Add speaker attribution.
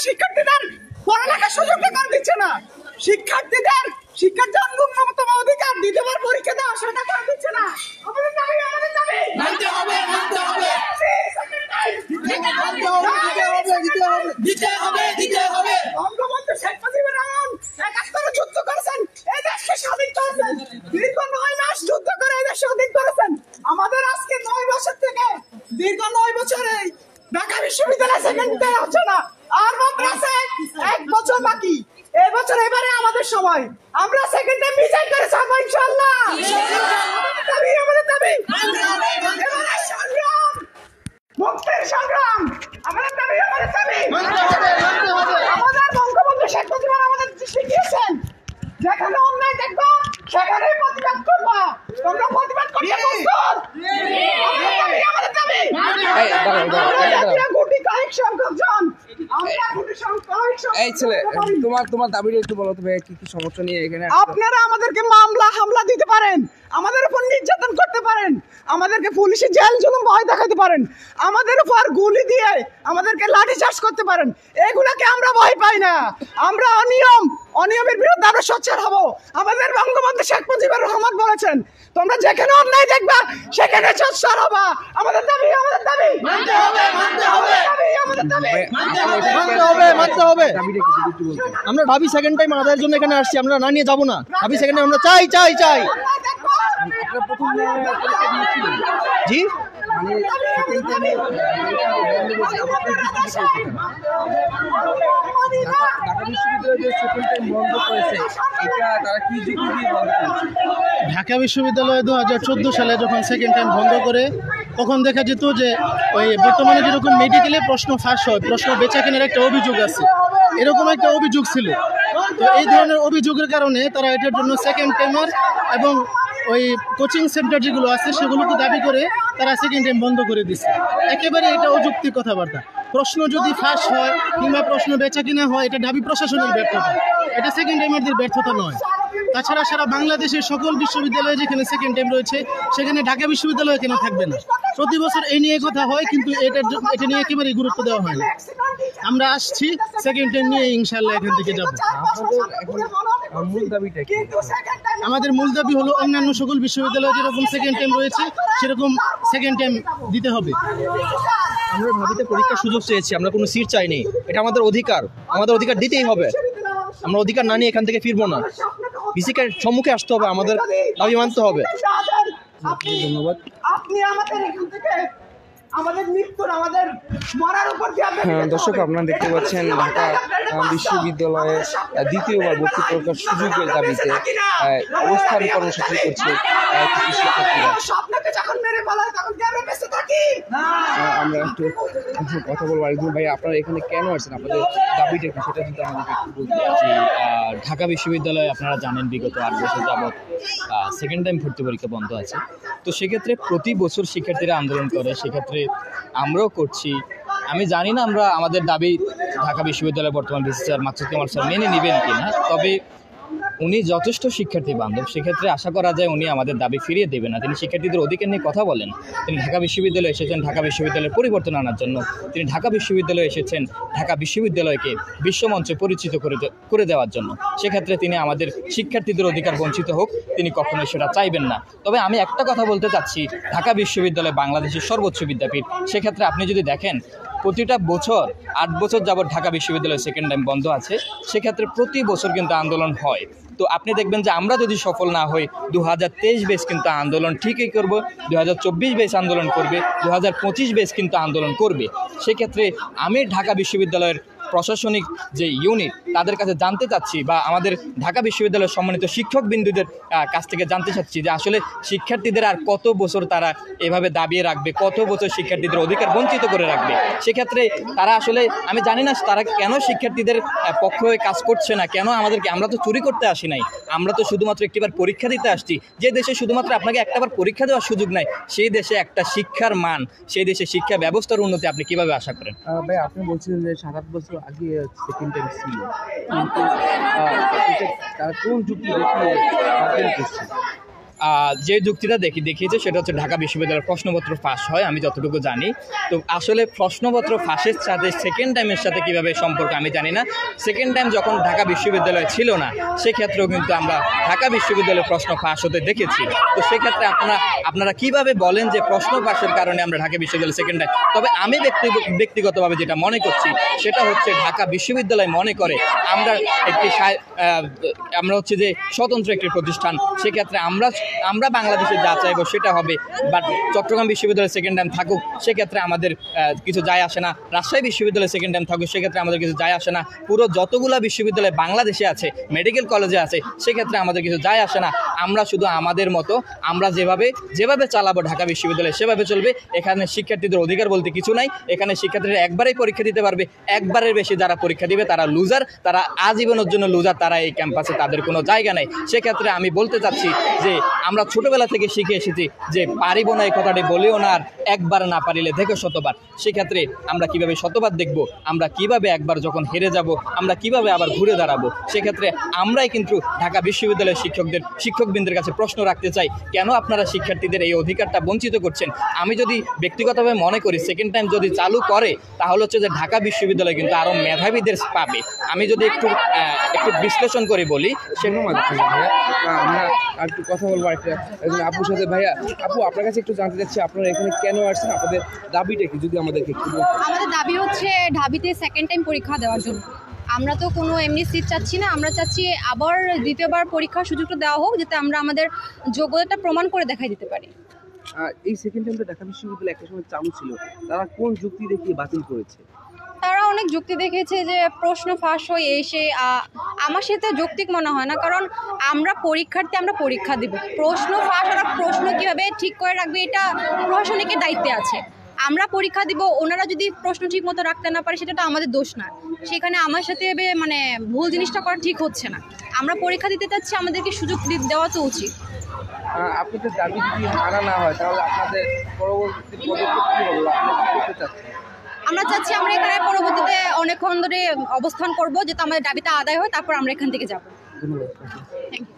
Speaker 1: শিক্ষার্থীদের পড়ালেখার সুযোগটা করে দিচ্ছে না, শিক্ষার্থীদের শিক্ষার জন্য ন্যূনতম অধিকার দ্বিতীয়বার পরীক্ষা দেওয়া সেটা করে দিচ্ছে না। আমাদের দাবি মানতে হবে, দিতে হবে। বঙ্গবন্ধু শেখ মুজিবুর রহমান ৭১ যুদ্ধ করেছেন, এই দেশকে স্বাধীন করেছেন, দীর্ঘ ৯ মাস যুদ্ধ করে এই দেশ স্বাধীন করেছেন। আমাদের আজকে ৯ বছর থেকে দীর্ঘ ৯ বছরে ঢাকা বিশ্ববিদ্যালয় সেকেন্ড দেওয়া হচ্ছে না, আর মাত্র আছে ১ বছর বাকি। এই বছর এবারে আমাদের সময়, আমরা সেকেন্ড টাইম বিজয় করে ছাড়বো ইনশাআল্লাহ। আমাদের দাবি এবারে সংগ্রাম, মুক্তির সংগ্রাম, আমাদের দাবি আমাদের বঙ্গবন্ধু শেখ মুজিবুর আমাদের শিখিয়েছেন, যেখানে অন্যায় দেখবো সেখানে প্রতিবাদ করবো, তোমরা প্রতিবাদ করতে প্রস্তুত? আমাদের দাবি গুটি কয়েক সংখ্যক জন,
Speaker 2: এই ছেলে তোমার দাবিটা একটু বলো তো ভাই, কি কি সমস্যা নিয়ে এখানে?
Speaker 1: আপনারা আমাদেরকে মামলা হামলা দিতে পারেন, আমাদের উপর নির্যাতন করতে পারেন, আমাদেরকে পুলিশে জেল জুলুম ভয় দেখাতে পারেন, আমাদের উপর গুলি দিয়ে আমাদেরকে লাঠিচার্জ করতে পারেন, এগুলাকে আমরা ভয় পাই না। আমরা অনিয়মের বিরুদ্ধে আমরা সোচ্চার হব। আমাদের বঙ্গবন্ধু শেখ মুজিবুর রহমান বলেছেন, তোমরা যেখানে অন্যায় দেখবা সেখানে সোচ্চার হবা। আমাদের দাবি মানতে হবে।
Speaker 3: আমরা ভাবি সেকেন্ড টাইম আদায়ের জন্য এখানে আসছি, আমরা না নিয়ে যাবো না। ভাবি সেকেন্ড টাইম আমরা চাই। জি ঢাকা বিশ্ববিদ্যালয় 2014 সালে যখন সেকেন্ড টাইম বন্ধ করে, তখন দেখা যেত যে ওই বর্তমানে যেরকম মেডিকেলে প্রশ্ন ফাঁস হয়, প্রশ্ন বেচা কেনার একটা অভিযোগ আছে, এরকম একটা অভিযোগ ছিল। তো এই ধরনের অভিযোগের কারণে তারা এটার জন্য সেকেন্ড টাইমার এবং ওই কোচিং সেন্টার যেগুলো আছে সেগুলোকে দাবি করে তারা সেকেন্ড টাইম বন্ধ করে দিচ্ছে। একেবারে এটা অযৌক্তিক কথাবার্তা। প্রশ্ন যদি ফাঁস হয় কিংবা প্রশ্ন বেচা কিনা হয়, এটা ঢাবি প্রশাসনের ব্যর্থতা, এটা সেকেন্ড টাইমারদের ব্যর্থতা নয়। তাছাড়া সারা বাংলাদেশের সকল বিশ্ববিদ্যালয়ে যেখানে সেকেন্ড টাইম রয়েছে সেখানে ঢাকা বিশ্ববিদ্যালয় কেন থাকবে না? প্রতি বছর এই নিয়ে কথা হয়, কিন্তু এটা নিয়ে একেবারেই গুরুত্ব দেওয়া হয় না। আমরা আসছি সেকেন্ড টাইম নিয়ে, ইনশাআল্লাহ এখান থেকে যাব। আমাদের মূল দাবি হলো অন্যান্য সকল বিশ্ববিদ্যালয়ে যেরকম সেকেন্ড টাইম রয়েছে সেরকম সেকেন্ড টাইম দিতে হবে। আমরা ভাবিতে পরীক্ষার সুযোগ চেয়েছি, আমরা কোনো সিট চাইনি। এটা আমাদের অধিকার, আমাদের অধিকার দিতেই হবে। আমরা অধিকার না নিয়ে এখান থেকে ফিরবো না। ভিসিকের সম্মুখে আসতে হবে, আমাদের দাবি মানতে হবে।
Speaker 2: ধন্যবাদ। দর্শক, আপনারা দেখতে পাচ্ছেন ঢাকা বিশ্ববিদ্যালয়ে দ্বিতীয়বার ভর্তি পরীক্ষার সুযোগের দাবিতে অবস্থান কর্মসূচি করছে কিছু শিক্ষার্থীরা। আমরা একটু কথা বলবো। আরেকজন ভাই, আপনারা এখানে কেন আসছেন, আপনাদের দাবিটা কি সেটা যদি আমাদেরকে একটু বলতে?
Speaker 4: ঢাকা বিশ্ববিদ্যালয়ে আপনারা জানেন বিগত 8 বছর যাবৎ সেকেন্ড টাইম ভর্তি পরীক্ষা বন্ধ আছে। তো সেক্ষেত্রে প্রতি বছর শিক্ষার্থীরা আন্দোলন করে, সেক্ষেত্রে আমরাও করছি। আমি জানি না আমরা আমাদের দাবি ঢাকা বিশ্ববিদ্যালয়ের বর্তমান VC sir Maksud Kamal sir মেনে নেবেন কিনা, তবে উনি যথেষ্ট শিক্ষার্থী বান্ধব, সেক্ষেত্রে আশা করা যায় উনি আমাদের দাবি ফিরিয়ে দেবেন না। তিনি শিক্ষার্থীদের অধিকার নিয়ে কথা বলেন। তিনি ঢাকা বিশ্ববিদ্যালয়ে এসেছেন ঢাকা বিশ্ববিদ্যালয়ের পরিবর্তন আনার জন্য। তিনি ঢাকা বিশ্ববিদ্যালয়ে এসেছেন ঢাকা বিশ্ববিদ্যালয়কে বিশ্বমঞ্চে পরিচিত করে দেওয়ার জন্য। সেক্ষেত্রে তিনি আমাদের শিক্ষার্থীদের অধিকার বঞ্চিত হোক তিনি কখনোই সেটা চাইবেন না। তবে আমি একটা কথা বলতে চাচ্ছি, ঢাকা বিশ্ববিদ্যালয় বাংলাদেশের সর্বোচ্চ বিদ্যাপীঠ। সেক্ষেত্রে আপনি যদি দেখেন প্রতিটা বছর 8 বছর যাবৎ ঢাকা বিশ্ববিদ্যালয় সেকেন্ড টাইম বন্ধ আছে, সেক্ষেত্রে প্রতি বছর কিন্তু আন্দোলন হয়। তো আপনি দেখবেন যে আমরা যদি সফল না হই, 2023 বেস কিন্তু আন্দোলন ঠিকই করব, 2024 বেস আন্দোলন করবে, 2025 বেস কিন্তু আন্দোলন করবে। সেক্ষেত্রে আমি ঢাকা বিশ্ববিদ্যালয়ের প্রশাসনিক যে ইউনিট তাদের কাছে জানতে চাচ্ছি, বা আমাদের ঢাকা বিশ্ববিদ্যালয়ের সম্মানিত শিক্ষকবৃন্দদের কাছ থেকে জানতে চাচ্ছি যে আসলে শিক্ষার্থীদের আর কত বছর তারা এভাবে দাবিয়ে রাখবে, কত বছর শিক্ষার্থীদের অধিকার বঞ্চিত করে রাখবে। সেক্ষেত্রে তারা আসলে, আমি জানি না তারা কেন শিক্ষার্থীদের পক্ষ হয়ে কাজ করছে না, কেন আমাদেরকে, আমরা তো চুরি করতে আসি নাই, আমরা তো শুধুমাত্র একটিবার পরীক্ষা দিতে আসছি। যে দেশে শুধুমাত্র আপনাকে একটাবার পরীক্ষা দেওয়ার সুযোগ নাই, সেই দেশে একটা শিক্ষার মান, সেই দেশে শিক্ষা ব্যবস্থার উন্নতি আপনি কিভাবে আশা করেন?
Speaker 2: ভাই, আপনি বলছিলেন যে 7-8 বছর আগে সেকেন্ড টাইম ছিল, কিন্তু তারা কোন যুক্তি দেখিয়ে করছে?
Speaker 4: যে যুক্তিটা দেখিয়েছে সেটা হচ্ছে ঢাকা বিশ্ববিদ্যালয়ের প্রশ্নপত্র ফাঁস হয়, আমি যতটুকু জানি। তো আসলে প্রশ্নপত্র ফাঁসের সাথে সেকেন্ড টাইমের সাথে কীভাবে সম্পর্ক আমি জানি না। সেকেন্ড টাইম যখন ঢাকা বিশ্ববিদ্যালয় ছিল না সেক্ষেত্রেও কিন্তু আমরা ঢাকা বিশ্ববিদ্যালয়ের প্রশ্ন ফাঁস হতে দেখেছি। তো সেক্ষেত্রে আপনারা কিভাবে বলেন যে প্রশ্ন ফাঁসের কারণে আমরা ঢাকা বিশ্ববিদ্যালয় সেকেন্ড টাইম? তবে আমি ব্যক্তিগতভাবে যেটা মনে করছি সেটা হচ্ছে ঢাকা বিশ্ববিদ্যালয় মনে করে আমরা হচ্ছে যে স্বতন্ত্র একটি প্রতিষ্ঠান, সেক্ষেত্রে আমরা বাংলাদেশে যা চাইবো সেটা হবে। বাট চট্টগ্রাম বিশ্ববিদ্যালয় সেকেন্ড টাইম থাকুক সেক্ষেত্রে আমাদের কিছু যায় আসে না, রাজশাহী বিশ্ববিদ্যালয় সেকেন্ড টাইম থাকুক সেক্ষেত্রে আমাদের কিছু যায় আসে না, পুরো যতগুলো বিশ্ববিদ্যালয় বাংলাদেশে আছে, মেডিকেল কলেজে আছে, সেক্ষেত্রে আমাদের কিছু যায় আসে না। আমরা শুধু আমাদের মতো আমরা যেভাবে চালাবো ঢাকা বিশ্ববিদ্যালয় সেভাবে চলবে। এখানে শিক্ষার্থীদের অধিকার বলতে কিছু নাই। এখানে শিক্ষার্থীরা একবারেই পরীক্ষা দিতে পারবে, একবারের বেশি যারা পরীক্ষা দিবে তারা লুজার, তারা আজীবনের জন্য লুজার, তারা এই ক্যাম্পাসে তাদের কোনো জায়গা নেই। সেক্ষেত্রে আমি বলতে চাচ্ছি যে আমরা ছোটবেলা থেকে শিখে এসেছি যে পারিব না এই কথাটি বলিও না, আর একবার না পারিলে দেখো শতবার। সেক্ষেত্রে আমরা কিভাবে শতবার দেখব, আমরা কিভাবে একবার যখন হেরে যাব আমরা কিভাবে আবার ঘুরে দাঁড়াবো। সেক্ষেত্রে আমরাই কিন্তু ঢাকা বিশ্ববিদ্যালয়ের শিক্ষকবৃন্দের কাছে প্রশ্ন রাখতে চাই, কেন আপনারা শিক্ষার্থীদের এই অধিকারটা বঞ্চিত করছেন? আমি যদি ব্যক্তিগতভাবে মনে করি সেকেন্ড টাইম যদি চালু করে তাহলে হচ্ছে যে ঢাকা বিশ্ববিদ্যালয় কিন্তু আরও মেধাবীদের পাবে। আমি যদি একটু বিশ্লেষণ করে বলি
Speaker 2: ভাইয়া, আমরা আর একটু কথা বলবো একজন আপুর সাথে। ভাইয়া, আপু আপনার কাছে একটু জানতে চাচ্ছি আপনারা এখানে কেন আসছেন, আপনাদের দাবিটা কি যদি আমাদেরকে একটু বলতেন।
Speaker 5: আমাদের দাবি হচ্ছে ঢাবিতে সেকেন্ড টাইম পরীক্ষা দেওয়ার জন্য। আমরা তো কোনো এমনি সিট চাচ্ছি না, আমরা চাচ্ছি আবার দ্বিতীয়বার পরীক্ষার সুযোগটা দেওয়া হোক, যাতে আমরা আমাদের যোগ্যতাটা প্রমাণ করে দেখাই দিতে পারি।
Speaker 2: এই সেকেন্ড টাইমটা ঢাকা বিশ্ববিদ্যালয় একটা সময় চালু ছিল, তারা কোন যুক্তি দেখিয়ে বাতিল করেছে?
Speaker 5: তারা অনেক যুক্তি দেখেছে যে প্রশ্ন ফাঁস হয়ে এসে আমার সাথে যৌক্তিক মনে হয় না, কারণ আমরা পরীক্ষার্থী, আমরা পরীক্ষা দেব। প্রশ্ন ফাঁস আর প্রশ্ন কীভাবে ঠিক করে রাখবে এটা প্রশাসনিকের দায়িত্বে আছে। আমরা পরীক্ষা দিব, ওনারা যদি প্রশ্ন ঠিক মতো রাখতে না পারে সেটা তো আমাদের দোষ না। সেখানে আমার সাথে মানে ভুল জিনিসটা করা ঠিক হচ্ছে না। আমরা পরীক্ষা দিতে চাচ্ছি, আমাদেরকে সুযোগ দেওয়া তো উচিত।
Speaker 2: আপনাদের দাবি যদি মানা না হয় তাহলে আপনাদের পরবর্তী পদক্ষেপ কী হবে, আপনারা কী করতে চাচ্ছেন?
Speaker 5: আমরা চাচ্ছি আমরা এখানে পরবর্তীতে অনেকক্ষণ ধরে অবস্থান করব, যাতে আমাদের দাবিটা আদায় হয়, তারপর আমরা এখান থেকে যাব।
Speaker 2: ধন্যবাদ।
Speaker 5: Thank you.